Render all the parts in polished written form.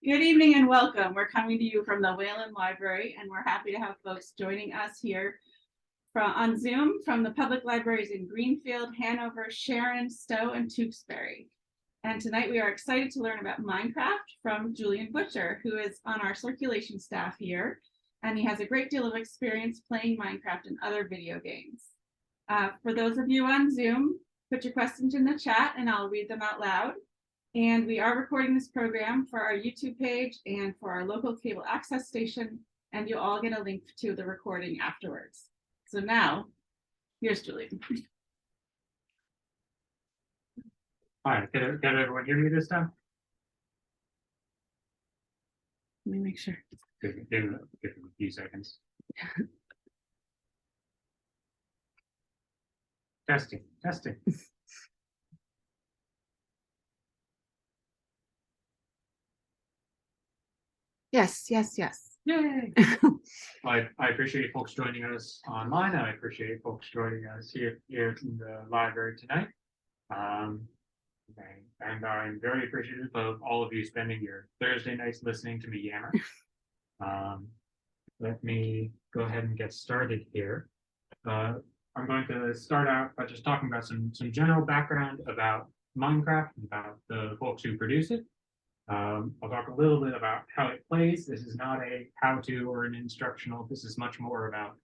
Good evening and welcome. We're coming to you from the Wayland Library, and we're happy to have folks joining us here on Zoom from the public libraries in Greenfield, Hanover, Sharon, Stowe, and Tewksbury. And tonight we are excited to learn about Minecraft from Julian Butcher, who is on our circulation staff here, and he has a great deal of experience playing Minecraft and other video games. For those of you on Zoom, put your questions in the chat and I'll read them out loud. And we are recording this program for our YouTube page and for our local cable access station, and you'll all get a link to the recording afterwards. So now, here's Julian. All right, can everyone hear me this time? Let me make sure. Give it a few seconds. Testing. Yes. Yay! I appreciate folks joining us online. I appreciate folks joining us here in the library tonight. And I'm very appreciative of all of you spending your Thursday nights listening to me yammer. Let me go ahead and get started here. I'm going to start out by just talking about some general background about Minecraft and about the folks who produce it. I'll talk a little bit about how it plays. This is not a how-to or an instructional. This is much more about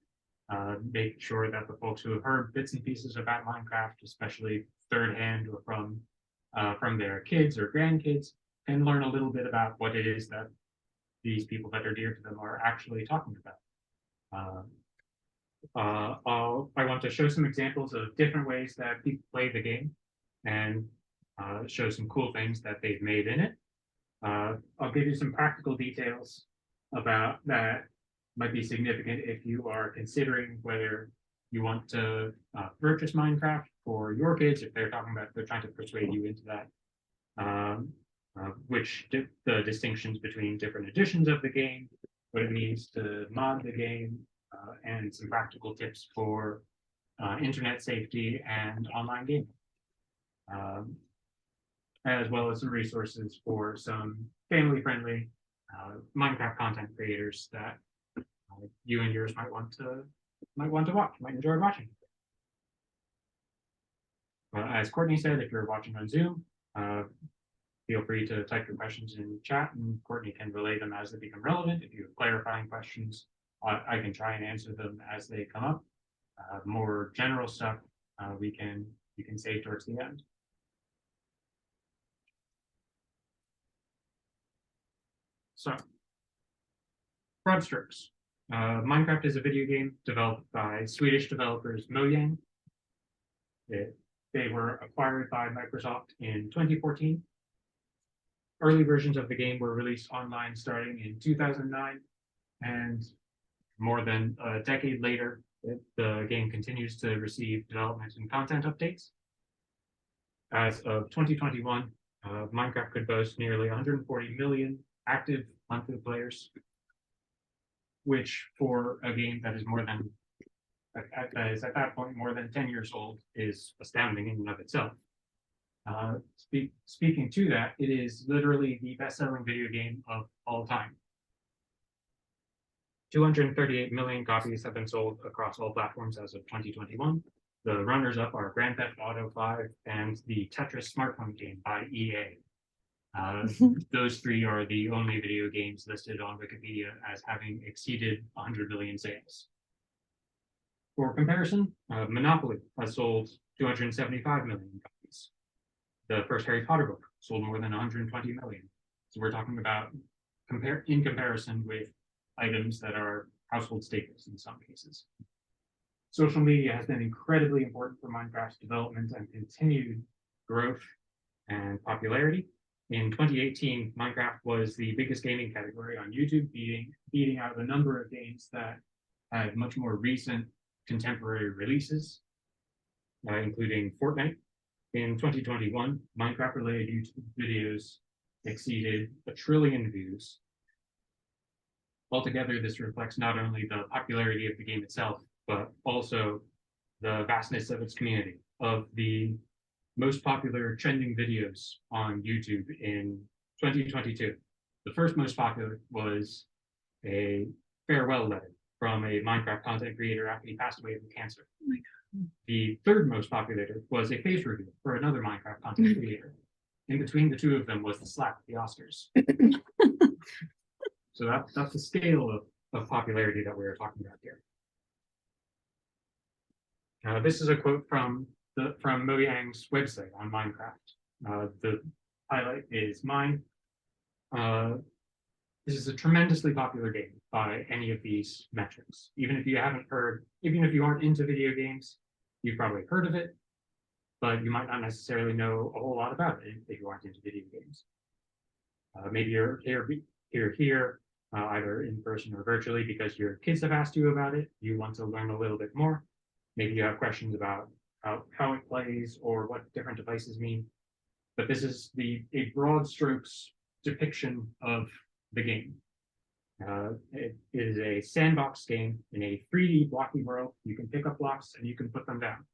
making sure that the folks who have heard bits and pieces about Minecraft, especially third hand or from their kids or grandkids, can learn a little bit about what it is that these people that are dear to them are actually talking about. I want to show some examples of different ways that people play the game and show some cool things that they've made in it. I'll give you some practical details about that might be significant if you are considering whether you want to purchase Minecraft for your kids, if they're trying to persuade you into that, the distinctions between different editions of the game, what it means to mod the game, and some practical tips for internet safety and online gaming. As well as some resources for some family-friendly Minecraft content creators that you and yours might enjoy watching. As Courtney said, if you're watching on Zoom, feel free to type your questions in chat, and Courtney can relay them as they become relevant. If you have clarifying questions, I can try and answer them as they come up. More general stuff you can save towards the end. So, broad strokes. Minecraft is a video game developed by Swedish developers Mojang. They were acquired by Microsoft in 2014. Early versions of the game were released online starting in 2009, and more than a decade later, the game continues to receive development and content updates. As of 2021, Minecraft could boast nearly 140 million active monthly players, which for a game that is at that point more than 10 years old is astounding in and of itself. Speaking to that, it is literally the best-selling video game of all time. 238 million copies have been sold across all platforms as of 2021. The runners-up are Grand Theft Auto 5 and the Tetris smartphone game by EA. Those three are the only video games listed on Wikipedia as having exceeded 100 million sales. For comparison, Monopoly has sold 275 million copies. The first Harry Potter book sold more than 120 million. So we're talking about in comparison with items that are household staples in some cases. Social media has been incredibly important for Minecraft's development and continued growth and popularity. In 2018, Minecraft was the biggest gaming category on YouTube, beating out a number of games that had much more recent contemporary releases, including Fortnite. In 2021, Minecraft-related YouTube videos exceeded 1 trillion views. Altogether, this reflects not only the popularity of the game itself, but also the vastness of its community. Of the most popular trending videos on YouTube in 2022, The first most popular was a farewell letter from a Minecraft content creator after he passed away from cancer. Oh my God. The third most popular was a face reveal for another Minecraft content creator. In between the two of them was the slap at the Oscars. So that's the scale of popularity that we were talking about here. This is a quote from Mojang's website on Minecraft. The highlight is mine. This is a tremendously popular game by any of these metrics. Even if you aren't into video games, you've probably heard of it, but you might not necessarily know a whole lot about it if you aren't into video games. Maybe you're here, either in person or virtually because your kids have asked you about it. You want to learn a little bit more. Maybe you have questions about how it plays or what different devices mean. But this is a broad strokes depiction of the game. It is a sandbox game in a 3D blocky world. You can pick up blocks and you can put them down.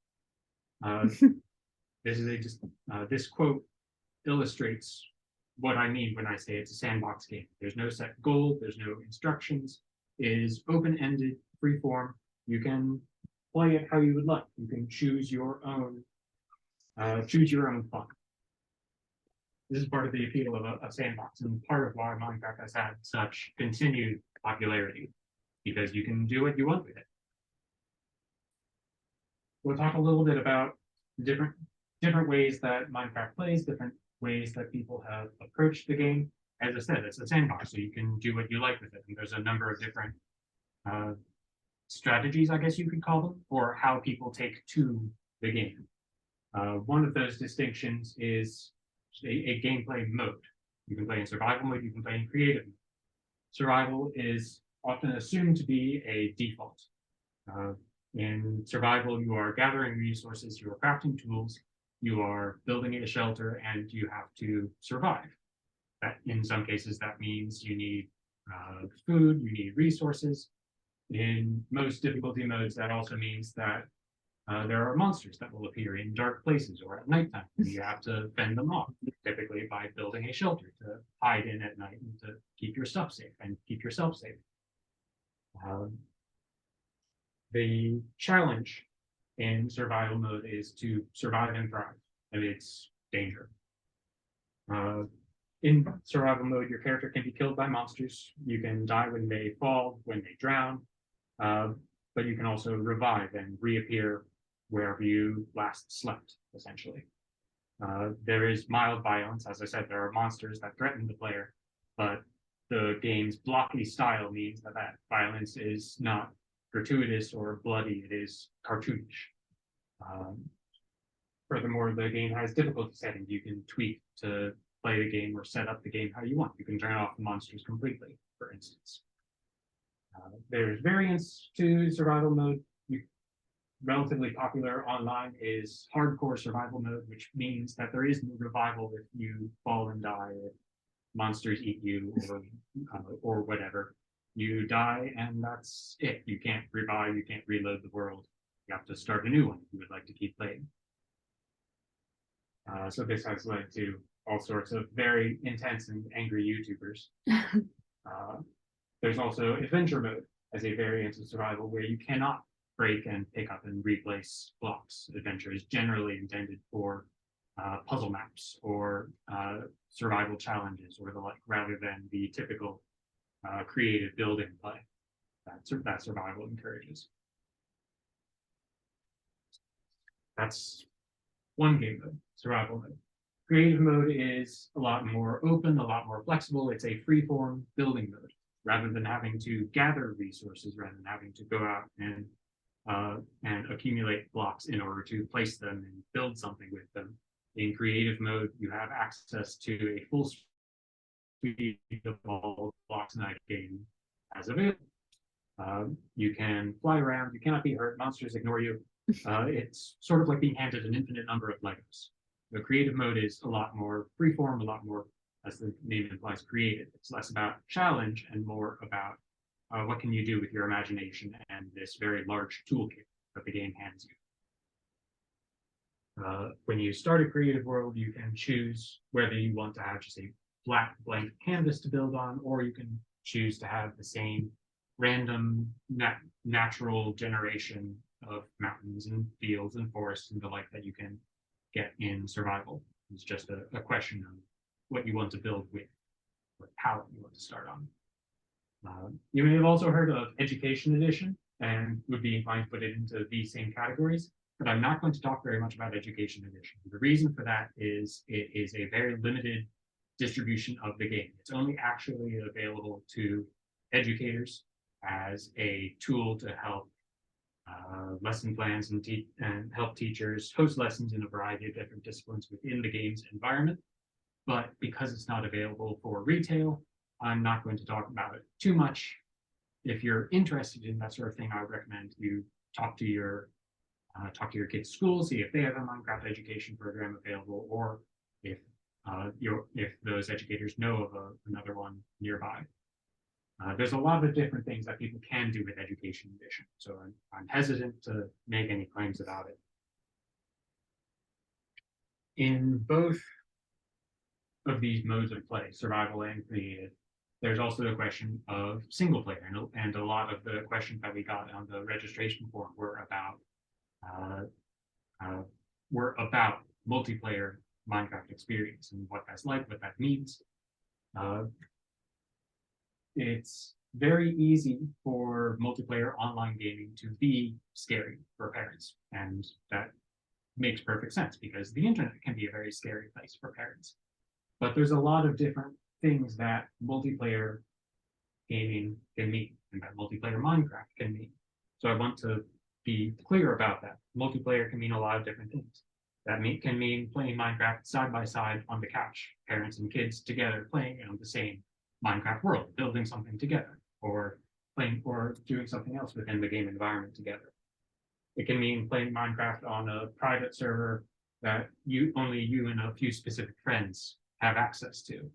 This quote illustrates what I mean when I say it's a sandbox game. There's no set goal. There's no instructions. It is open-ended, free-form. You can play it how you would like. You can choose your own fun. This is part of the appeal of a sandbox and part of why Minecraft has had such continued popularity, because you can do what you want with it. We'll talk a little bit about different ways that Minecraft plays, different ways that people have approached the game. As I said, it's a sandbox, so you can do what you like with it. And there's a number of different strategies, I guess you could call them, or how people take to the game. One of those distinctions is a gameplay mode. You can play in survival mode, you can play in creative mode. Survival is often assumed to be a default. In survival, you are gathering resources, you are crafting tools, you are building a shelter, and you have to survive. That, in some cases, that means you need food, you need resources. In most difficulty modes, that also means that there are monsters that will appear in dark places or at nighttime, and you have to fend them off, typically by building a shelter to hide in at night and to keep your stuff safe and keep yourself safe. The challenge in survival mode is to survive and thrive amidst danger. In survival mode, your character can be killed by monsters. You can die when they fall, when they drown, but you can also revive and reappear wherever you last slept, essentially. There is mild violence. As I said, there are monsters that threaten the player, but the game's blocky style means that violence is not gratuitous or bloody, it is cartoonish. Furthermore, the game has difficulty settings. You can tweak to play the game or set up the game how you want. You can turn off the monsters completely, for instance. There's variants to survival mode. Relatively popular online is hardcore survival mode, which means that there is no revival if you fall and die, if monsters eat you, or whatever. You die, and that's it. You can't revive, you can't reload the world. You have to start a new one if you would like to keep playing. So this has led to all sorts of very intense and angry YouTubers. There's also adventure mode as a variant of survival where you cannot break and pick up and replace blocks. Adventure is generally intended for puzzle maps or survival challenges or the like, rather than the typical creative building play that survival encourages. That's one game mode, survival mode. Creative mode is a lot more open, a lot more flexible. It's a free-form building mode. Rather than having to gather resources, rather than having to go out and accumulate blocks in order to place them and build something with them. In creative mode, you have access to a full suite of all blocks in that game as available. You can fly around, you cannot be hurt, monsters ignore you. It's sort of like being handed an infinite number of Legos. The creative mode is a lot more freeform, a lot more, as the name implies, creative. It's less about challenge and more about what can you do with your imagination and this very large toolkit that the game hands you. When you start a creative world, you can choose whether you want to have just a flat blank canvas to build on, or you can choose to have the same random natural generation of mountains and fields and forests and the like that you can get in survival. It's just a question of what you want to build with, what palette you want to start on. You may have also heard of Education Edition and would be inclined to put it into these same categories, but I'm not going to talk very much about Education Edition. The reason for that is it is a very limited distribution of the game. It's only actually available to educators as a tool to help lesson plans and help teachers host lessons in a variety of different disciplines within the game's environment. But because it's not available for retail, I'm not going to talk about it too much. If you're interested in that sort of thing, I would recommend you talk to your kids' school, see if they have a Minecraft education program available, or if those educators know of another one nearby. There's a lot of different things that people can do with Education Edition, so I'm hesitant to make any claims about it. In both of these modes of play, survival and creative, there's also the question of single player, and a lot of the questions that we got on the registration form were about multiplayer Minecraft experience and what that's like, what that means. It's very easy for multiplayer online gaming to be scary for parents, and that makes perfect sense because the internet can be a very scary place for parents. But there's a lot of different things that multiplayer gaming can mean and that multiplayer Minecraft can mean. So I want to be clear about that. Multiplayer can mean a lot of different things. That can mean playing Minecraft side by side on the couch, parents and kids together playing on the same Minecraft world, building something together, or playing or doing something else within the game environment together. It can mean playing Minecraft on a private server that only you and a few specific friends have access to,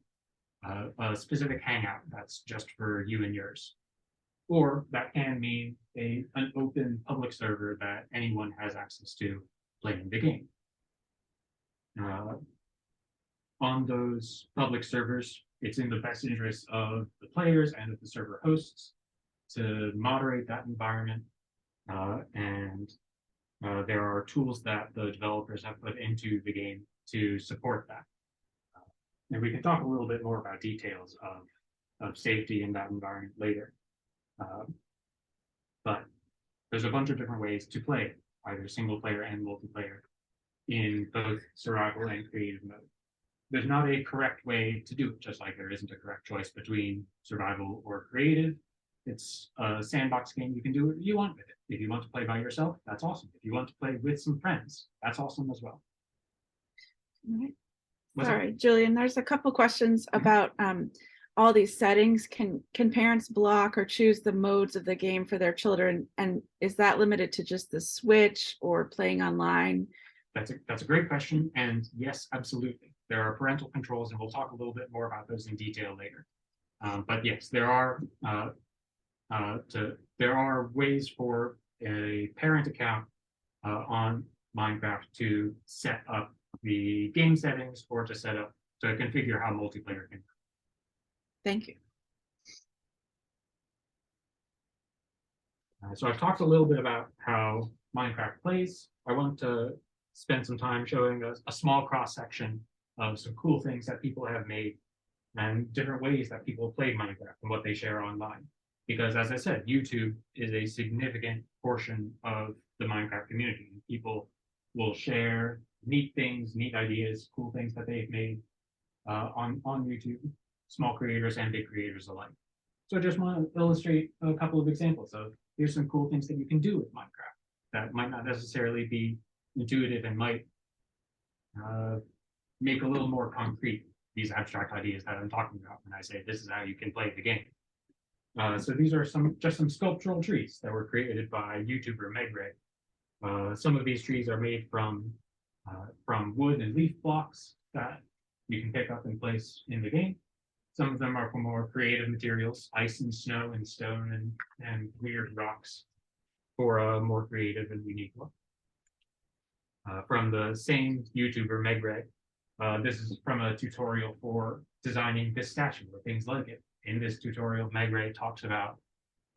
a specific hangout that's just for you and yours. Or that can mean an open public server that anyone has access to playing the game. On those public servers, it's in the best interest of the players and of the server hosts to moderate that environment. And there are tools that the developers have put into the game to support that. And we can talk a little bit more about details of safety in that environment later. But there's a bunch of different ways to play, either single player and multiplayer, in both survival and creative mode. There's not a correct way to do it, just like there isn't a correct choice between survival or creative. It's a sandbox game. You can do what you want with it. If you want to play by yourself, that's awesome. If you want to play with some friends, that's awesome as well. All right. Sorry, Julian, there's a couple questions about all these settings. Can parents block or choose the modes of the game for their children? And is that limited to just the Switch or playing online? That's a great question. And yes, absolutely. There are parental controls, and we'll talk a little bit more about those in detail later. But yes, there are ways for a parent account on Minecraft to set up the game settings or to configure how multiplayer can. Thank you. So I've talked a little bit about how Minecraft plays. I want to spend some time showing a small cross-section of some cool things that people have made and different ways that people play Minecraft and what they share online. Because as I said, YouTube is a significant portion of the Minecraft community. People will share neat things, neat ideas, cool things that they've made on YouTube, small creators and big creators alike. So I just want to illustrate a couple of examples of here's some cool things that you can do with Minecraft that might not necessarily be intuitive and might make a little more concrete these abstract ideas that I'm talking about when I say this is how you can play the game. So these are just some sculptural trees that were created by YouTuber Megray. Some of these trees are made from wood and leaf blocks that you can pick up and place in the game. Some of them are from more creative materials, ice and snow and stone and weird rocks for a more creative and unique look. From the same YouTuber Megray, This is from a tutorial for designing this statue or things like it. In this tutorial, Meg Ray talks about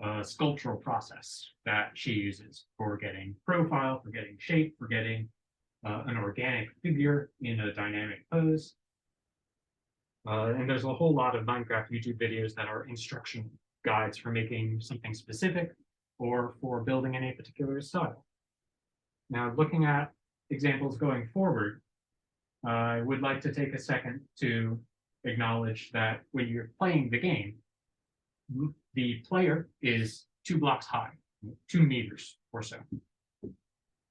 a sculptural process that she uses for getting profile, for getting shape, for getting an organic figure in a dynamic pose. And there's a whole lot of Minecraft YouTube videos that are instruction guides for making something specific or for building in a particular style. Now, looking at examples going forward, I would like to take a second to acknowledge that when you're playing the game, the player is 2 blocks high, 2 meters or so.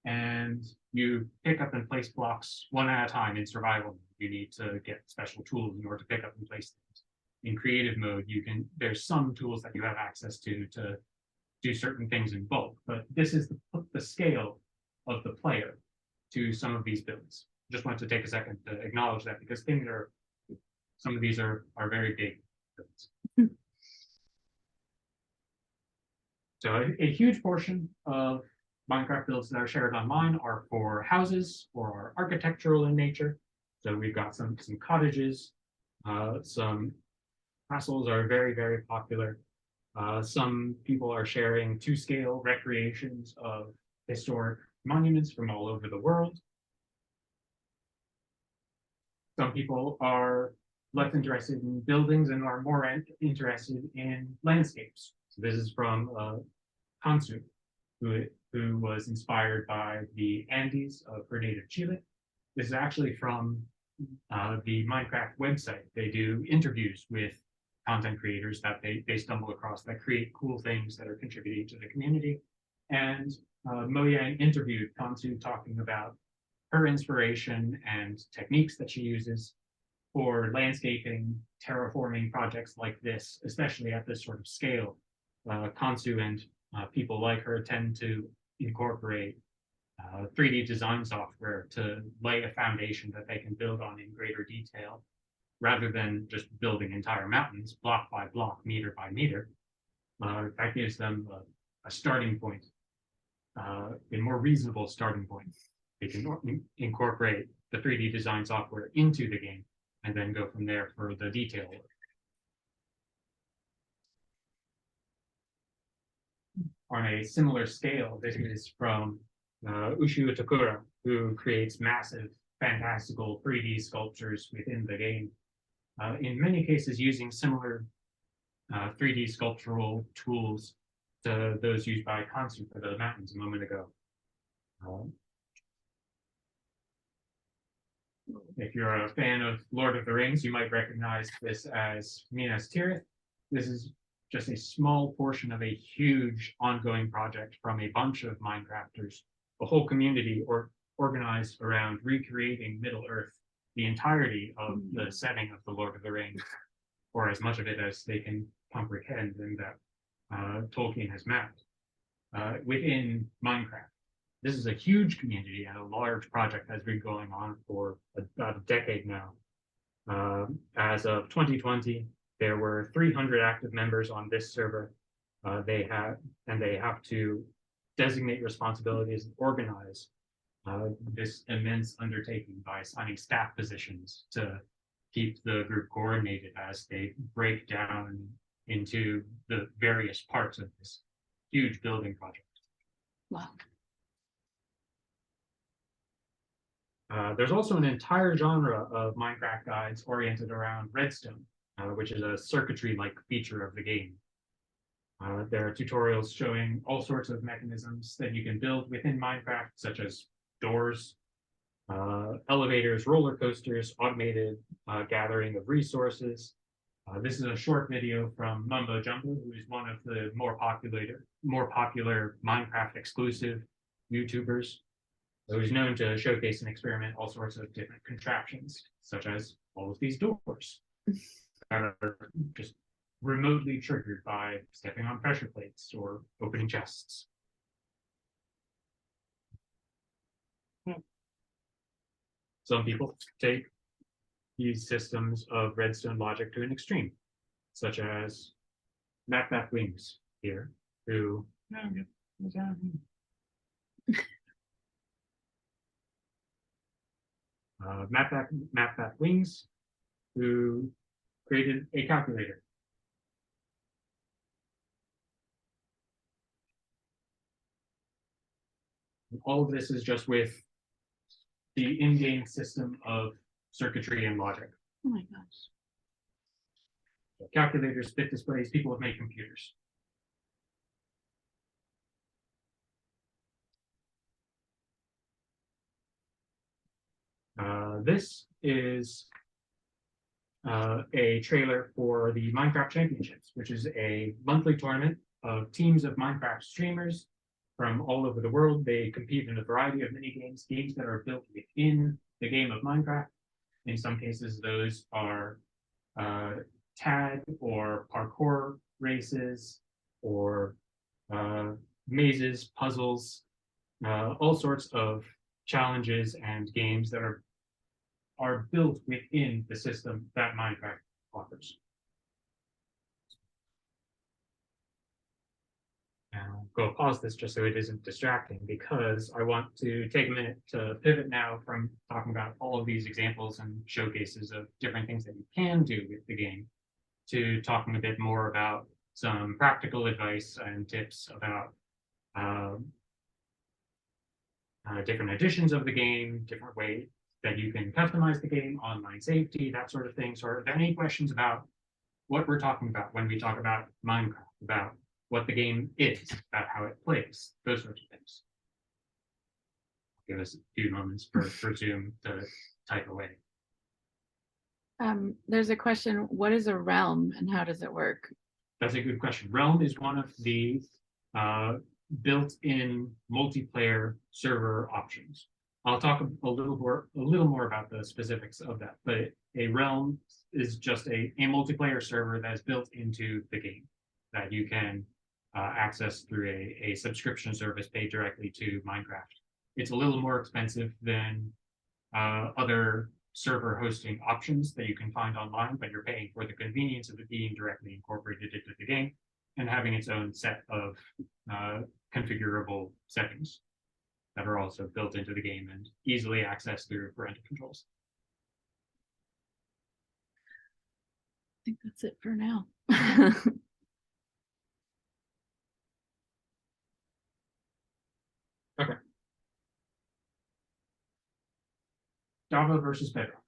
And you pick up and place blocks one at a time in survival. You need to get special tools in order to pick up and place things. In creative mode, there's some tools that you have access to do certain things in bulk, but this is the scale of the player to some of these builds. Just want to take a second to acknowledge that because some of these are very big builds. So a huge portion of Minecraft builds that are shared online are for houses or are architectural in nature. So we've got some cottages, some castles are very, very popular. Some people are sharing 2-scale recreations of historic monuments from all over the world. Some people are less interested in buildings and are more interested in landscapes. So this is from Kansu, who was inspired by the Andes of her native Chile. This is actually from the Minecraft website. They do interviews with content creators that they stumble across that create cool things that are contributing to the community. And Moyang interviewed Kansu talking about her inspiration and techniques that she uses for landscaping, terraforming projects like this, especially at this sort of scale. Kansu and people like her tend to incorporate 3D design software to lay a foundation that they can build on in greater detail, rather than just building entire mountains block by block, meter by meter. That gives them a starting point, a more reasonable starting point. They can incorporate the 3D design software into the game and then go from there for the detail work. On a similar scale, this is from Ushu Takura, who creates massive, fantastical 3D sculptures within the game. In many cases, using similar 3D sculptural tools to those used by Kansu for the mountains a moment ago. If you're a fan of Lord of the Rings, you might recognize this as Minas Tirith. This is just a small portion of a huge ongoing project from a bunch of Minecrafters, a whole community organized around recreating Middle-earth, the entirety of the setting of the Lord of the Rings, or as much of it as they can comprehend and that Tolkien has mapped within Minecraft. This is a huge community and a large project that's been going on for about a decade now. As of 2020, there were 300 active members on this server. They have to designate responsibilities and organize this immense undertaking by assigning staff positions to keep the group coordinated as they break down into the various parts of this huge building project. Wow. There's also an entire genre of Minecraft guides oriented around redstone, which is a circuitry-like feature of the game. There are tutorials showing all sorts of mechanisms that you can build within Minecraft, such as doors, elevators, roller coasters, automated gathering of resources. This is a short video from Mumbo Jumbo, who is one of the more popular Minecraft exclusive YouTubers, who's known to showcase and experiment all sorts of different contraptions, such as all of these doors that are just remotely triggered by stepping on pressure plates or opening chests. Some people take these systems of redstone logic to an extreme, such as Mac Wings here, who Map Wings, who created a calculator. All of this is just with the in-game system of circuitry and logic. Oh my gosh. Calculators, bit displays, people have made computers. This is a trailer for the Minecraft Championships, which is a monthly tournament of teams of Minecraft streamers from all over the world. They compete in a variety of mini games, games that are built within the game of Minecraft. In some cases, those are tag or parkour races or mazes, puzzles, all sorts of challenges and games that are built within the system that Minecraft offers. And I'll go pause this just so it isn't distracting, because I want to take a minute to pivot now from talking about all of these examples and showcases of different things that you can do with the game to talking a bit more about some practical advice and tips about different editions of the game, different ways that you can customize the game, online safety, that sort of thing. So are there any questions about what we're talking about when we talk about Minecraft, about what the game is, about how it plays, those sorts of things? Give us a few moments for Zoom to type away. There's a question, what is a realm and how does it work? That's a good question. Realm is one of the built-in multiplayer server options. I'll talk a little more about the specifics of that, but a realm is just a multiplayer server that is built into the game that you can access through a subscription service paid directly to Minecraft. It's a little more expensive than other server hosting options that you can find online, but you're paying for the convenience of it being directly incorporated into the game and having its own set of configurable settings that are also built into the game and easily accessed through parental controls. I think that's it for now. Okay. Java versus Bedrock,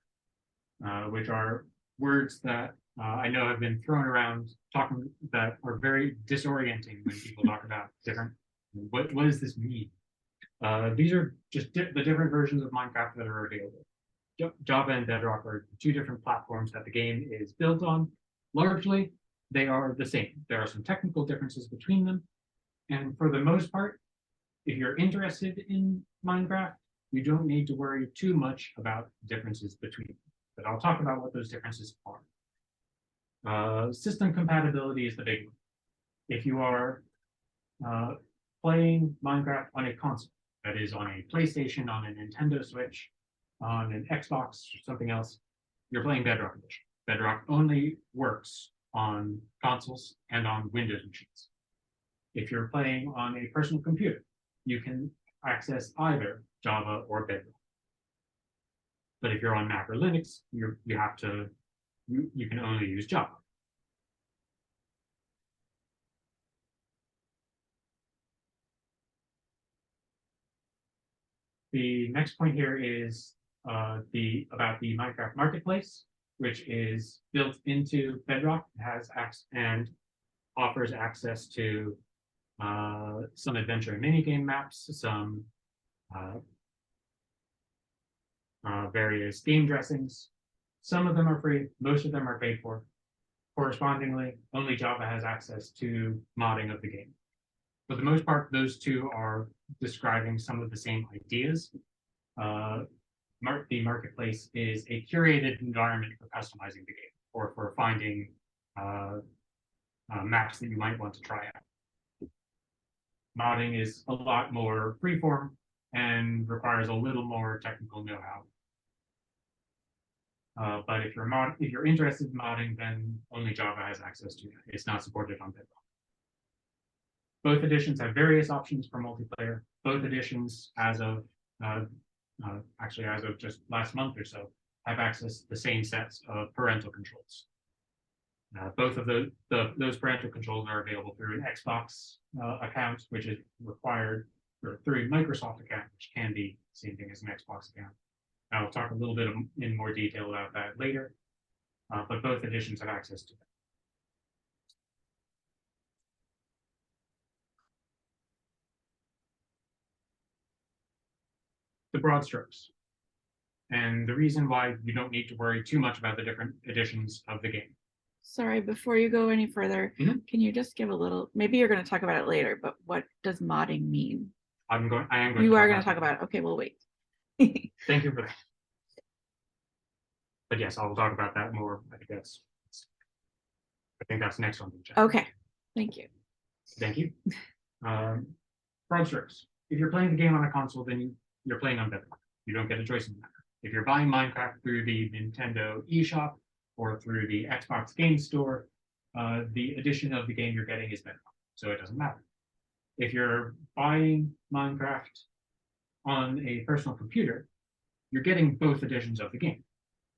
which are words that I know have been thrown around talking that are very disorienting when people talk about different, what does this mean? These are just the different versions of Minecraft that are available. Java and Bedrock are two different platforms that the game is built on. Largely, they are the same. There are some technical differences between them. And for the most part, if you're interested in Minecraft, you don't need to worry too much about differences between them. But I'll talk about what those differences are. System compatibility is the big one. If you are playing Minecraft on a console, that is on a PlayStation, on a Nintendo Switch, on an Xbox, or something else, you're playing Bedrock Edition. Bedrock only works on consoles and on Windows machines. If you're playing on a personal computer, you can access either Java or Bedrock. But if you're on Mac or Linux, you can only use Java. The next point here is about the Minecraft Marketplace, which is built into Bedrock, and offers access to some adventure and minigame maps, some various game dressings. Some of them are free, most of them are paid for. Correspondingly, only Java has access to modding of the game. For the most part, those two are describing some of the same ideas. The marketplace is a curated environment for customizing the game or for finding maps that you might want to try out. Modding is a lot more freeform and requires a little more technical know-how. But if you're interested in modding, then only Java has access to it. It's not supported on Bedrock. Both editions have various options for multiplayer. Both editions, as of actually as of just last month or so, have access to the same sets of parental controls. Both of those parental controls are available through an Xbox account, which is required, or through a Microsoft account, which can be the same thing as an Xbox account. I'll talk a little bit in more detail about that later, but both editions have access to them. The broad strokes. And the reason why you don't need to worry too much about the different editions of the game. Sorry, before you go any further, Mhm. can you just give a little, maybe you're going to talk about it later, but what does modding mean? I am going You are to going to talk about it. Okay, we'll wait. Thank you for that. But yes, I'll talk about that more. I think that's next on the agenda. Okay, thank you. Thank you. Broad strokes. If you're playing the game on a console, then you're playing on bedrock. You don't get a choice in the matter. If you're buying Minecraft through the Nintendo eShop or through the Xbox Game Store, the edition of the game you're getting is bedrock, so it doesn't matter. If you're buying Minecraft on a personal computer, you're getting both editions of the game.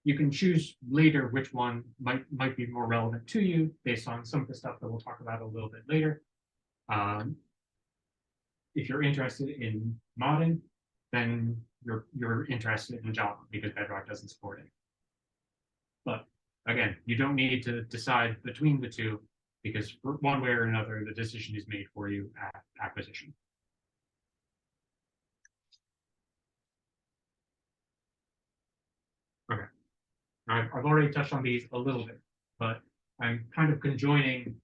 You can choose later which one might be more relevant to you based on some of the stuff that we'll talk about a little bit later. If you're interested in modding, then you're interested in Java because Bedrock doesn't support it. But again, you don't need to decide between the two because for one way or another, the decision is made for you at acquisition. Okay. I've already touched on these a little bit, but I'm kind of conjoining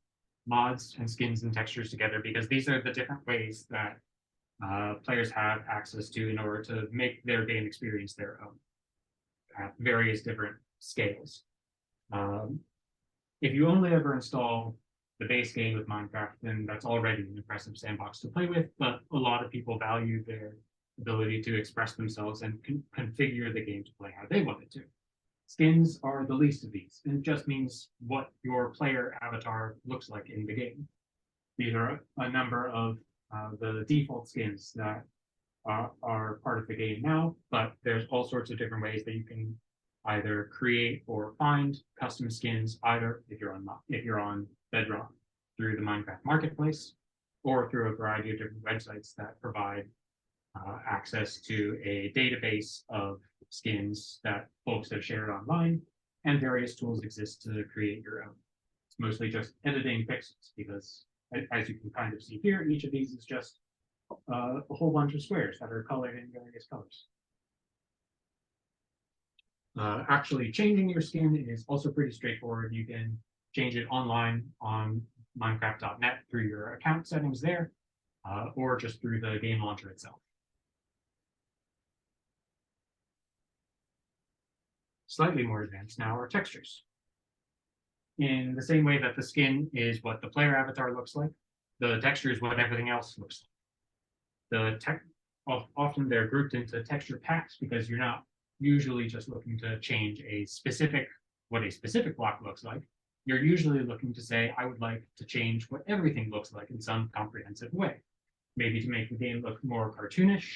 mods and skins and textures together because these are the different ways that players have access to in order to make their game experience their own at various different scales. If you only ever install the base game with Minecraft, then that's already an impressive sandbox to play with, but a lot of people value their ability to express themselves and configure the game to play how they want it to. Skins are the least of these, and it just means what your player avatar looks like in the game. These are a number of the default skins that are part of the game now, but there's all sorts of different ways that you can either create or find custom skins, either if you're on Bedrock through the Minecraft Marketplace, or through a variety of different websites that provide access to a database of skins that folks have shared online, and various tools exist to create your own. It's mostly just editing pixels because, as you can kind of see here, each of these is just a whole bunch of squares that are colored in various colors. Actually changing your skin is also pretty straightforward. You can change it online on Minecraft.net through your account settings there, or just through the game launcher itself. Slightly more advanced now are textures. In the same way that the skin is what the player avatar looks like, the texture is what everything else looks like. Often they're grouped into texture packs because you're not usually just looking to change what a specific block looks like. You're usually looking to say, I would like to change what everything looks like in some comprehensive way. Maybe to make the game look more cartoonish,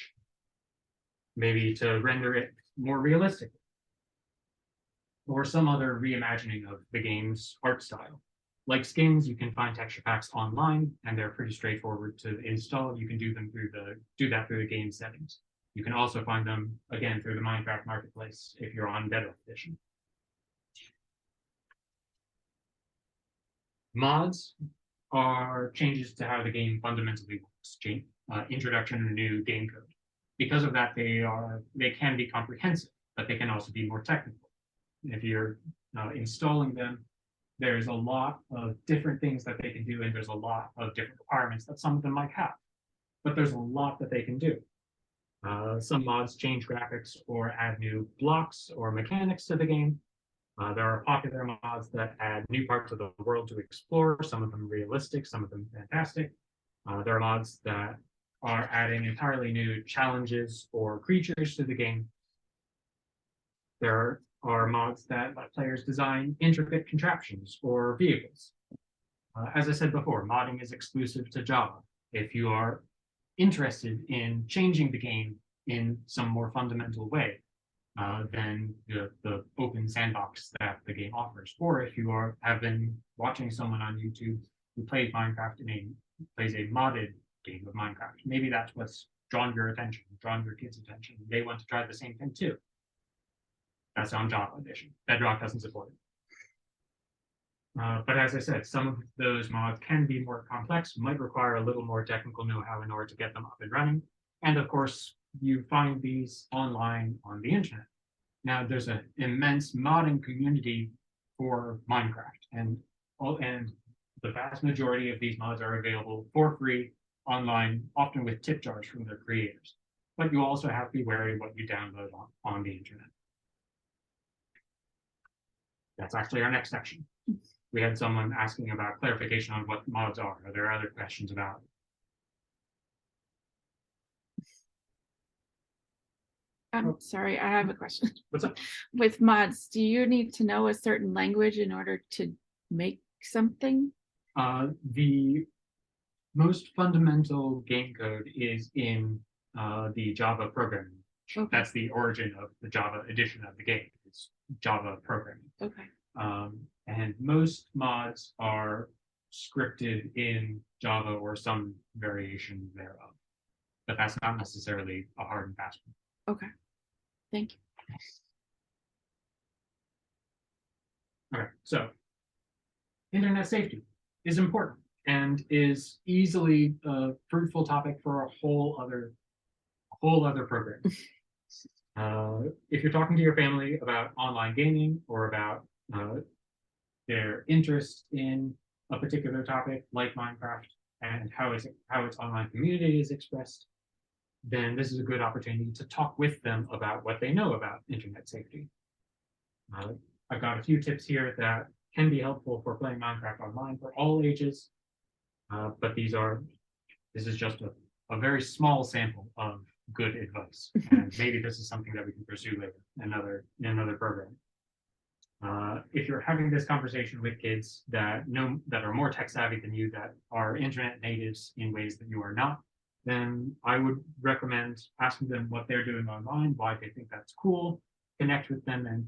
maybe to render it more realistic, or some other reimagining of the game's art style. Like skins, you can find texture packs online, and they're pretty straightforward to install. You can do that through the game settings. You can also find them, again, through the Minecraft Marketplace if you're on Bedrock Edition. Mods are changes to how the game fundamentally works, introduction to new game code. Because of that, they can be comprehensive, but they can also be more technical. If you're installing them, there's a lot of different things that they can do, and there's a lot of different requirements that some of them might have. But there's a lot that they can do. Some mods change graphics or add new blocks or mechanics to the game. There are popular mods that add new parts of the world to explore, some of them realistic, some of them fantastic. There are mods that are adding entirely new challenges or creatures to the game. There are mods that let players design intricate contraptions or vehicles. As I said before, modding is exclusive to Java. If you are interested in changing the game in some more fundamental way than the open sandbox that the game offers. Or if you have been watching someone on YouTube who plays Minecraft plays a modded game of Minecraft, maybe that's what's drawn your attention, drawn your kids' attention. They want to try the same thing too. That's on Java Edition. Bedrock doesn't support it. But as I said, some of those mods can be more complex, might require a little more technical know-how in order to get them up and running. And of course, you find these online on the internet. Now, there's an immense modding community for Minecraft, and the vast majority of these mods are available for free online, often with tip jars from their creators. But you also have to be wary of what you download on the internet. That's actually our next section. We had someone asking about clarification on what mods are. Are there other questions about it? I'm sorry, I have a question. What's up? With mods, do you need to know a certain language in order to make something? The most fundamental game code is in the Java programming. Okay. That's the origin of the Java edition of the game. It's Java programming. Okay. And most mods are scripted in Java or some variation thereof. But that's not necessarily a hard and fast one. Okay. Thank you. Okay, so internet safety is important and is easily a fruitful topic for a whole other program. If you're talking to your family about online gaming or about their interest in a particular topic like Minecraft and how its online community is expressed, then this is a good opportunity to talk with them about what they know about internet safety. I've got a few tips here that can be helpful for playing Minecraft online for all ages, but this is just a very small sample of good advice, and maybe this is something that we can pursue later in another program. If you're having this conversation with kids that are more tech savvy than you, that are internet natives in ways that you are not, then I would recommend asking them what they're doing online, why they think that's cool, connect with them and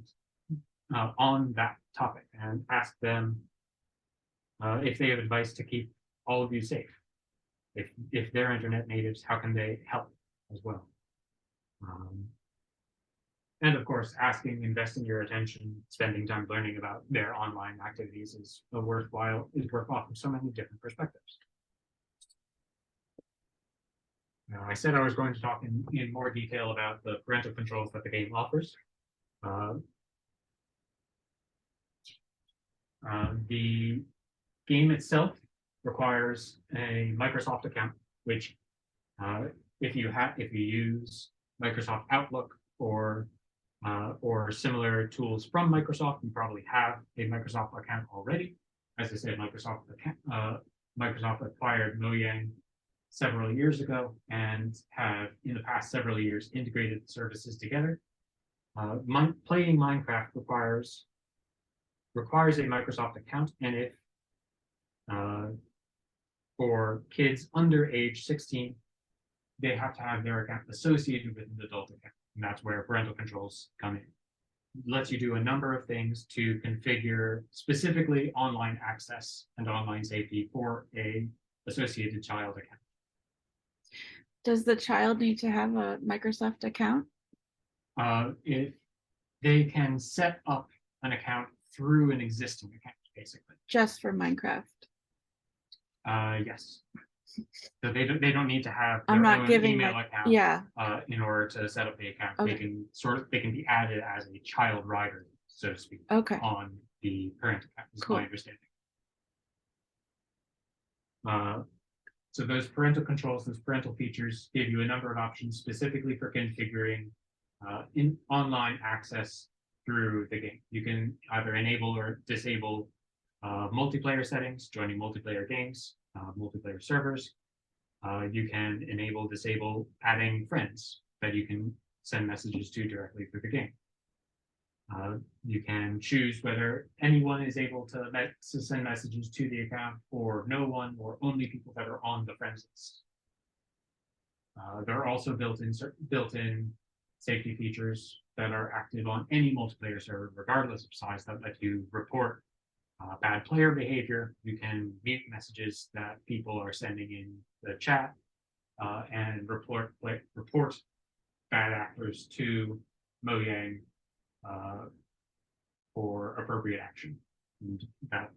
on that topic, and ask them if they have advice to keep all of you safe. If they're internet natives, how can they help as well? And of course, investing your attention, spending time learning about their online activities is worthwhile from so many different perspectives. Now, I said I was going to talk in more detail about the parental controls that the game offers. The game itself requires a Microsoft account, which if you use Microsoft Outlook or similar tools from Microsoft, you probably have a Microsoft account already. As I said, Microsoft acquired Mojang several years ago and have in the past several years integrated services together. Playing Minecraft requires a Microsoft account, and if for kids under age 16, they have to have their account associated with an adult account, and that's where parental controls come in. It lets you do a number of things to configure specifically online access and online safety for a associated child account. Does the child need to have a Microsoft account? If they can set up an account through an existing account, basically. Just for Minecraft? Yes. So they don't need to have I'm their not own giving email account in order to set up the account. Okay. They can be added as a child rider, so to speak, Okay. on the parent account, is Cool. my understanding. So those parental controls, those parental features give you a number of options specifically for configuring in online access through the game. You can either enable or disable multiplayer settings, joining multiplayer games, multiplayer servers. You can enable, disable adding friends that you can send messages to directly through the game. You can choose whether anyone is able to send messages to the account or no one, or only people that are on the friends list. There are also built-in safety features that are active on any multiplayer server, regardless of size, that let you report bad player behavior. You can mute messages that people are sending in the chat and report bad actors to Mojang for appropriate action. And that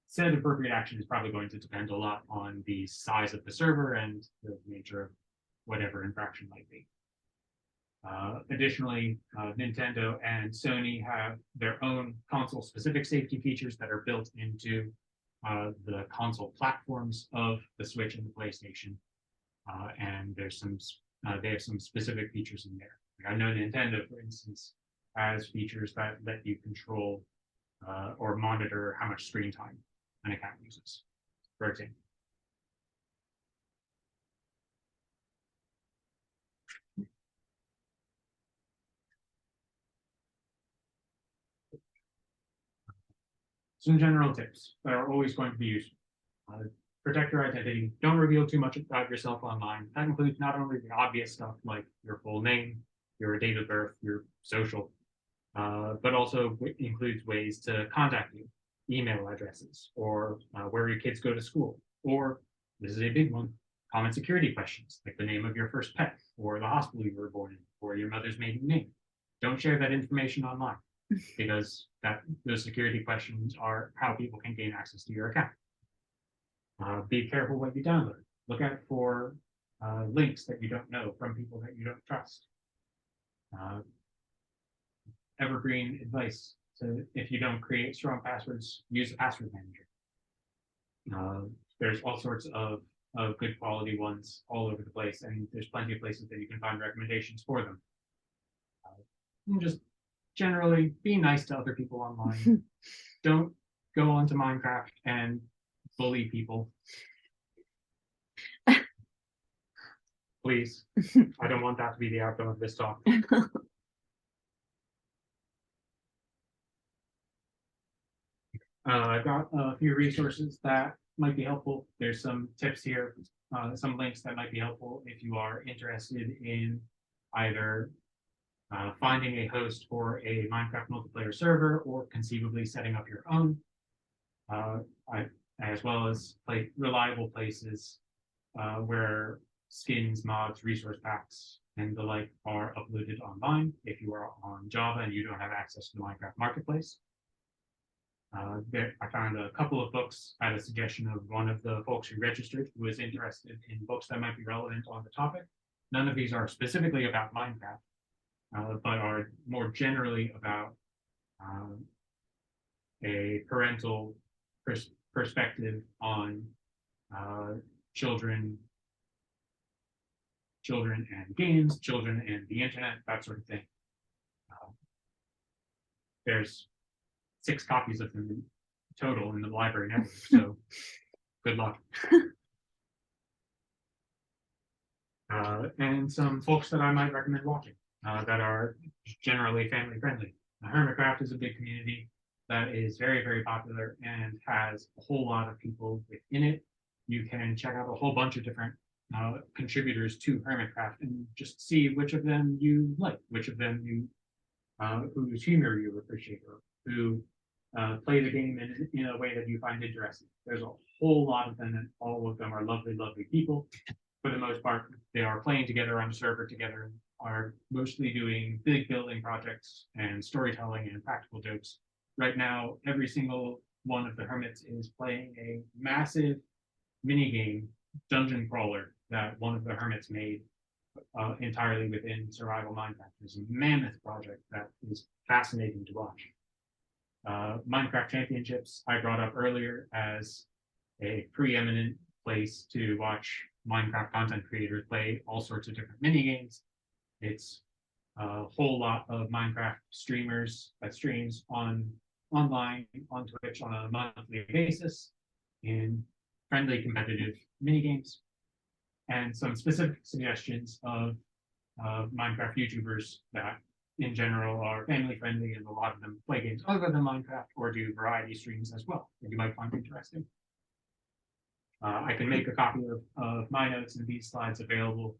said appropriate action is probably going to depend a lot on the size of the server and the nature of whatever infraction might be. Additionally, Nintendo and Sony have their own console-specific safety features that are built into the console platforms of the Switch and the PlayStation, and there's some they have some specific features in there. Like I know Nintendo, for instance, has features that let you control or monitor how much screen time an account uses, for example. Some general tips that are always going to be useful. Protect your identity. Don't reveal too much about yourself online. That includes not only the obvious stuff like your full name, your date of birth, your social, but also includes ways to contact you, email addresses, or where your kids go to school. Or, this is a big one, common security questions, like the name of your first pet, or the hospital you were born in, or your mother's maiden name. Don't share that information online, because those security questions are how people can gain access to your account. Be careful what you download. Look out for links that you don't know from people that you don't trust. Evergreen advice to, if you don't create strong passwords, use a password manager. There's all sorts of good quality ones all over the place, and there's plenty of places that you can find recommendations for them. And just generally be nice to other people online. Don't go onto Minecraft and bully people. Please. I don't want that to be the outcome of this talk. I've got a few resources that might be helpful. There's some tips here, some links that might be helpful if you are interested in either finding a host for a Minecraft multiplayer server or conceivably setting up your own, as well as reliable places where skins, mods, resource packs, and the like are uploaded online if you are on Java and you don't have access to the Minecraft Marketplace. I found a couple of books at a suggestion of one of the folks who registered who was interested in books that might be relevant on the topic. None of these are specifically about Minecraft, but are more generally about a parental perspective on children and games, children and the internet, that sort of thing. There's 6 copies of them in total in the library network, so good luck. And some folks that I might recommend watching that are generally family friendly. Hermitcraft is a big community that is very, very popular and has a whole lot of people within it. You can check out a whole bunch of different contributors to Hermitcraft and just see which of them you like, which of them you whose humor you appreciate, or who play the game in a way that you find interesting. There's a whole lot of them, and all of them are lovely, lovely people. For the most part, they are playing together on a server together, and are mostly doing big building projects and storytelling and practical jokes. Right now, every single one of the hermits is playing a massive minigame dungeon crawler that one of the hermits made entirely within Survival Minecraft. It's a mammoth project that is fascinating to watch. Minecraft Championships I brought up earlier as a preeminent place to watch Minecraft content creators play all sorts of different mini games. It's a whole lot of Minecraft streamers that streams online on Twitch on a monthly basis in friendly competitive mini games, and some specific suggestions of Minecraft YouTubers that in general are family friendly, and a lot of them play games other than Minecraft or do variety streams as well that you might find interesting. I can make a copy of my notes and these slides available.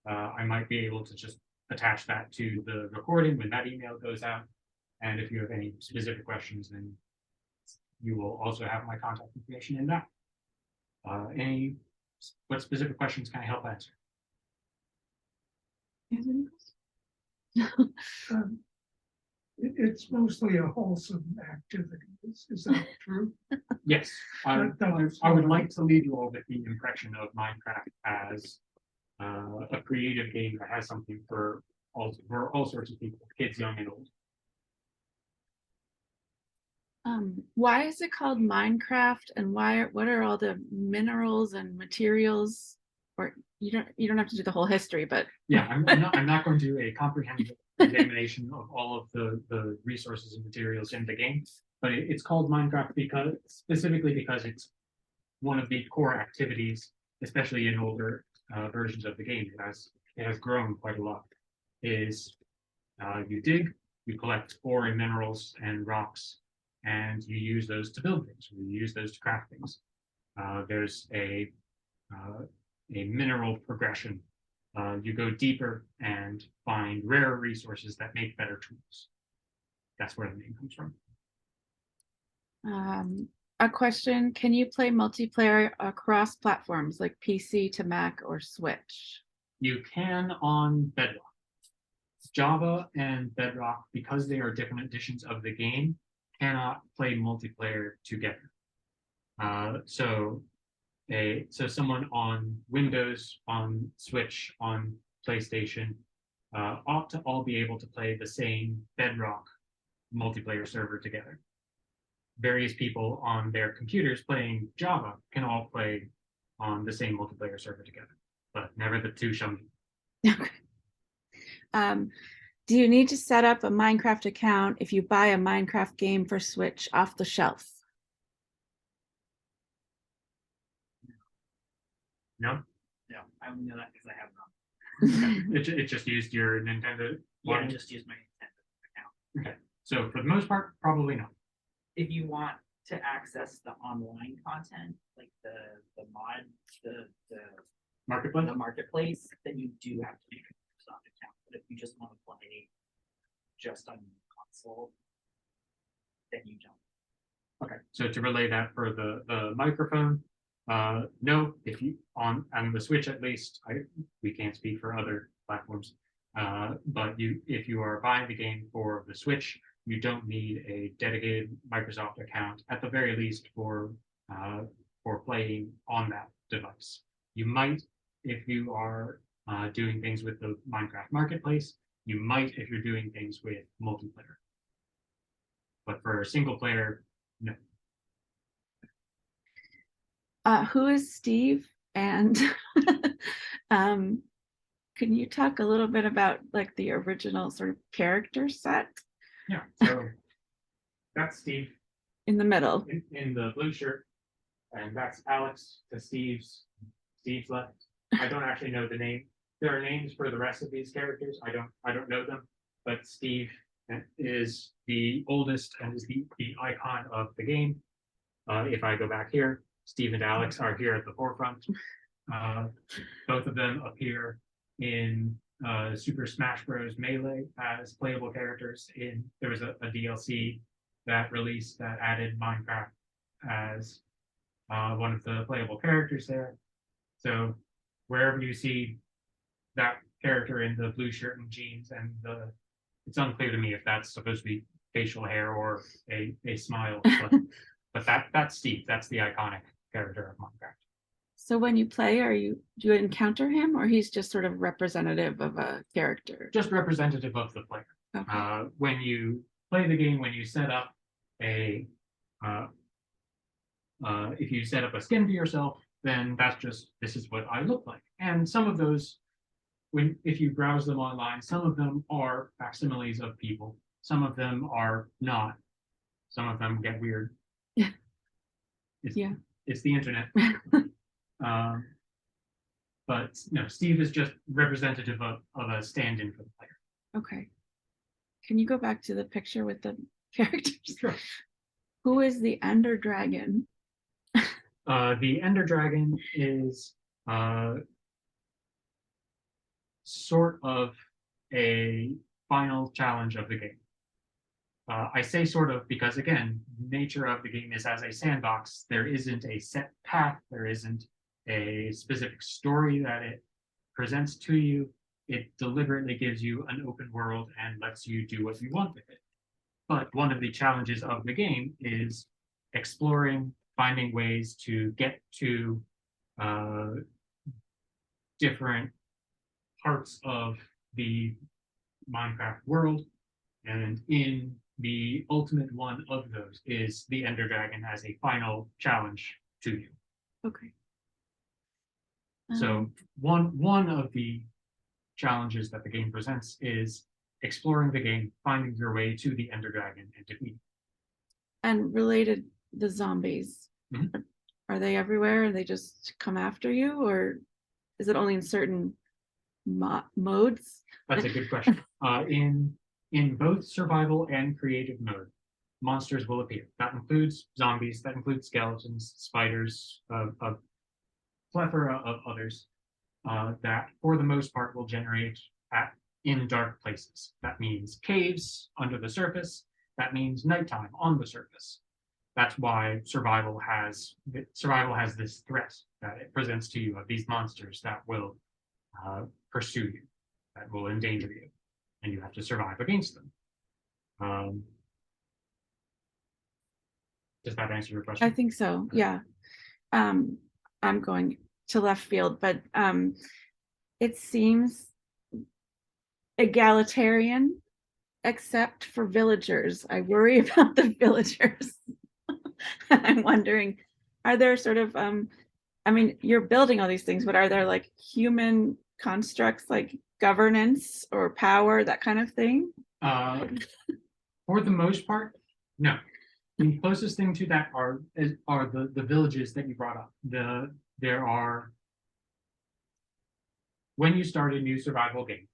I might be able to just attach that to the recording when that email goes out. And if you have any specific questions, then you will also have my contact information in that. What specific questions can I help answer? It's mostly a wholesome activity. Is that true? Yes, I would like to leave you all with the impression of Minecraft as a creative game that has something for all sorts of people, kids, young and old. Why is it called Minecraft, and what are all the minerals and materials? Or you don't have to do the whole history, but Yeah, I'm not going to do a comprehensive examination of all of the resources and materials in the game, but it's called Minecraft specifically because it's one of the core activities, especially in older versions of the game. It has grown quite a lot. You dig, you collect ore and minerals and rocks, and you use those to build things. You use those to craft things. There's a mineral progression. You go deeper and find rarer resources that make better tools. That's where the name comes from. a question: can you play multiplayer across platforms like PC to Mac or Switch? You can on Bedrock. Java and Bedrock, because they are different editions of the game, cannot play multiplayer together. So someone on Windows, on Switch, on PlayStation ought to all be able to play the same Bedrock multiplayer server together. Various people on their computers playing Java can all play on the same multiplayer server together, but never the two shall meet. Okay. Do you need to set up a Minecraft account if you buy a Minecraft game for Switch off the shelf? No? No, I only know that because I have none. It just used your Nintendo Yeah, I one? just use my Nintendo account. Okay. So for the most part, probably not. If you want to access the online content, like the mod, the Marketplace? marketplace, then you do have to make a Microsoft account. But if you just want to play just on console, then you don't. Okay, so to relay that for the microphone, no, if you on the Switch at least, we can't speak for other platforms, but if you are buying the game for the Switch, you don't need a dedicated Microsoft account at the very least for playing on that device. You might, if you are doing things with the Minecraft Marketplace, you might if you're doing things with multiplayer. But for single player, no. Who is Steve? And can you talk a little bit about like the original sort of character set? Yeah, so that's Steve In the middle. in the blue shirt, and that's Alex to Steve's left. I don't actually know the name. There are names for the rest of these characters. I don't know them, but Steve is the oldest and is the icon of the game. If I go back here, Steve and Alex are here at the forefront. Both of them appear in Super Smash Bros. Melee as playable characters. There was a DLC that released that added Minecraft as one of the playable characters there. So wherever you see that character in the blue shirt and jeans, and it's unclear to me if that's supposed to be facial hair or a smile, but that's Steve. That's the iconic character of Minecraft. So when you play, do you encounter him, or he's just sort of representative of a character? Just representative of the player. Okay. When you play the game, when you set up if you set up a skin for yourself, then this is what I look like. And some of those, if you browse them online, some of them are facsimiles of people. Some of them are not. Some of them get weird. Yeah. Yeah. It's the internet. But no, Steve is just representative of a stand-in for the player. Okay. Can you go back to the picture with the characters? Sure. Who is the Ender Dragon? The Ender Dragon is sort of a final challenge of the game. I say sort of because, again, nature of the game is as a sandbox. There isn't a set path. There isn't a specific story that it presents to you. It deliberately gives you an open world and lets you do what you want with it. But one of the challenges of the game is exploring, finding ways to get to different parts of the Minecraft world. And in the ultimate one of those is the Ender Dragon as a final challenge to you. Okay. So one of the challenges that the game presents is exploring the game, finding your way to the Ender Dragon and defeating. And related, the zombies, Mhm. are they everywhere? They just come after you, or is it only in certain modes? That's a good question. In both survival and creative mode, monsters will appear. That includes zombies, that includes skeletons, spiders, a plethora of others that, for the most part, will generate in dark places. That means caves under the surface. That means nighttime on the surface. That's why survival has this threat that it presents to you of these monsters that will pursue you, that will endanger you, and you have to survive against them. Does that answer your question? I think so, yeah. I'm going to left field, but it seems egalitarian, except for villagers. I worry about the villagers. I'm wondering, are there sort of, I mean, you're building all these things, but are there like human constructs like governance or power, that kind of thing? For the most part, no. The closest thing to that are the villages that you brought up. There are, when you start a new survival game,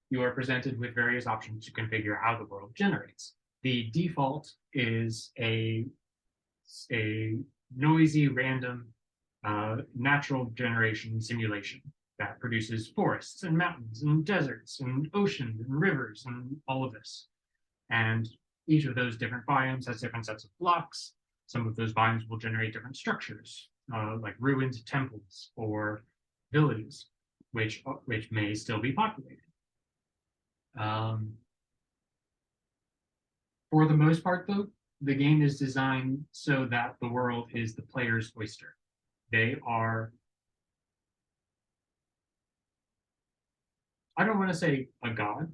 you are presented with various options to configure how the world generates. The default is a noisy, random, natural generation simulation that produces forests and mountains and deserts and oceans and rivers and all of this. And each of those different biomes has different sets of blocks. Some of those biomes will generate different structures, like ruined temples or villages, which may still be populated. For the most part, though, the game is designed so that the world is the player's oyster. They are, I don't want to say a god.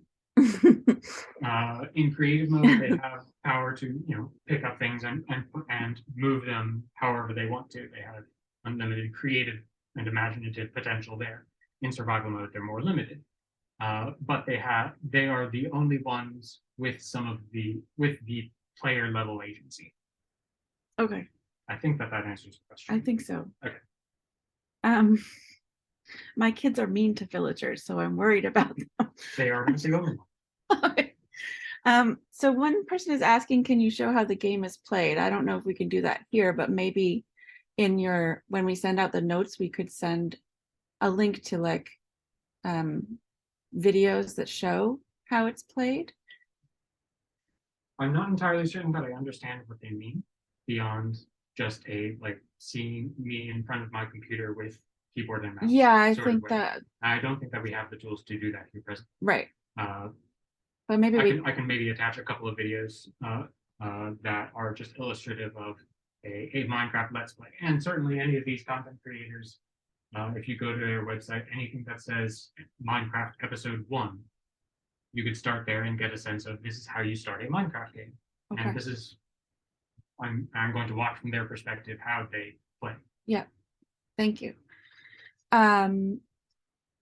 In creative mode, they have power to pick up things and move them however they want to. They have unlimited creative and imaginative potential there. In survival mode, they're more limited. But they are the only ones with the player level agency. Okay. I think that answers the question. I think so. Okay. My kids are mean to villagers, so I'm worried about them. They are the only one. Okay. So one person is asking, can you show how the game is played? I don't know if we can do that here, but maybe when we send out the notes, we could send a link to like videos that show how it's played. I'm not entirely certain that I understand what they mean beyond just seeing me in front of my computer with keyboard and mouse. Yeah, I think that. I don't think that we have the tools to do that here present. Right. But maybe I can maybe attach a couple of videos that are just illustrative of a Minecraft Let's Play. And certainly any of these content creators, if you go to their website, anything that says Minecraft Episode 1, you could start there and get a sense of this is how you start a Minecraft game. Okay. And this is, I'm going to watch from their perspective how they play. Yeah, thank you.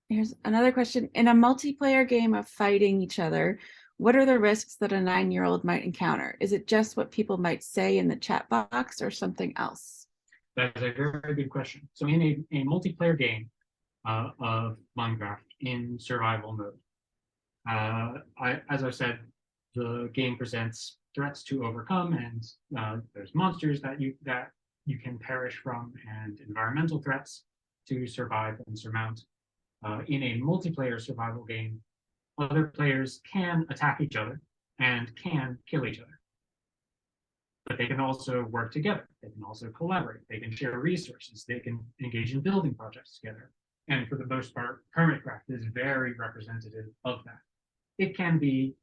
Here's another question. In a multiplayer game of fighting each other, what are the risks that a 9-year-old might encounter? Is it just what people might say in the chat box or something else? That's a very good question. So in a multiplayer game of Minecraft in survival mode, as I said, the game presents threats to overcome, and there's monsters that you can perish from, and environmental threats to survive and surmount. In a multiplayer survival game, other players can attack each other and can kill each other. But they can also work together. They can also collaborate. They can share resources. They can engage in building projects together. And for the most part, Hermitcraft is very representative of that. It can be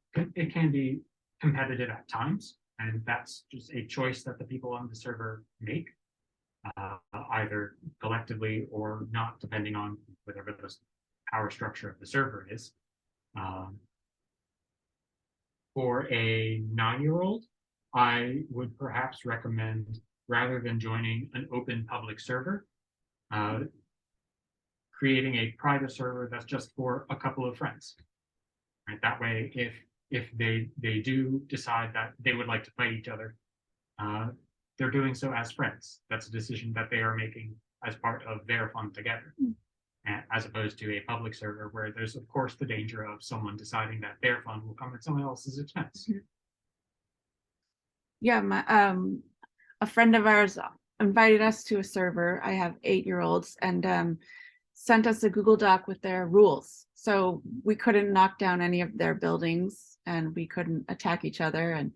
competitive at times, and that's just a choice that the people on the server make, either collectively or not, depending on whatever the power structure of the server is. For a 9-year-old, I would perhaps recommend, rather than joining an open public server, creating a private server that's just for a couple of friends. Right? That way, if they do decide that they would like to play each other, they're doing so as friends. That's a decision that they are making as part of their fun together, as opposed to a public server where there's, of course, the danger of someone deciding that their fun will come at someone else's expense. Yeah, a friend of ours invited us to a server. I have 8-year-olds, and sent us a Google Doc with their rules. So we couldn't knock down any of their buildings, and we couldn't attack each other. And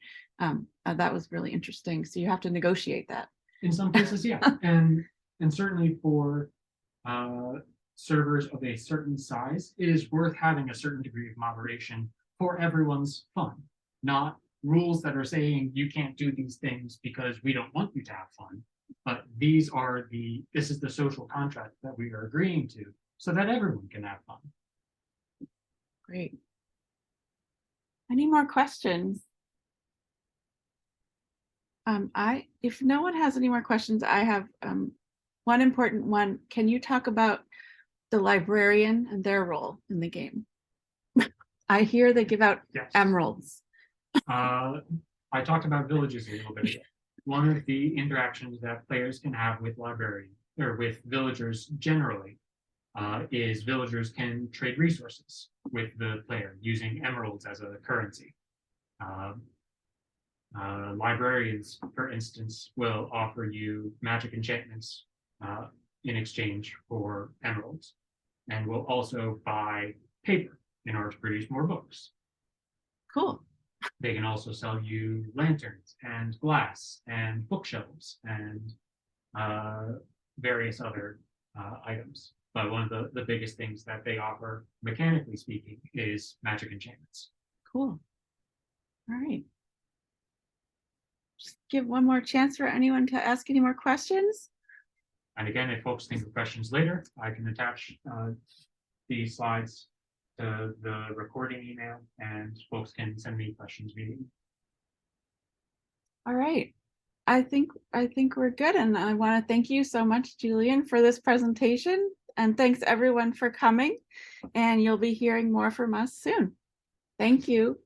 that was really interesting. So you have to negotiate that. In some cases, yeah. And certainly for servers of a certain size, it is worth having a certain degree of moderation for everyone's fun, not rules that are saying you can't do these things because we don't want you to have fun. But this is the social contract that we are agreeing to so that everyone can have fun. Great. Any more questions? If no one has any more questions, I have one important one. Can you talk about the librarian and their role in the game? I hear they give out emeralds. I talked about villages a little bit ago. One of the interactions that players can have with librarians or with villagers generally is villagers can trade resources with the player using emeralds as a currency. Librarians, for instance, will offer you magic enchantments in exchange for emeralds, and will also buy paper in order to produce more books. Cool. They can also sell you lanterns and glass and bookshelves and various other items. But one of the biggest things that they offer, mechanically speaking, is magic enchantments. Cool. All right. Just give one more chance for anyone to ask any more questions. And again, if folks think of questions later, I can attach these slides to the recording email, and folks can send me questions immediately. All right. I think we're good, and I want to thank you so much, Julian, for this presentation, and thanks everyone for coming, and you'll be hearing more from us soon. Thank you.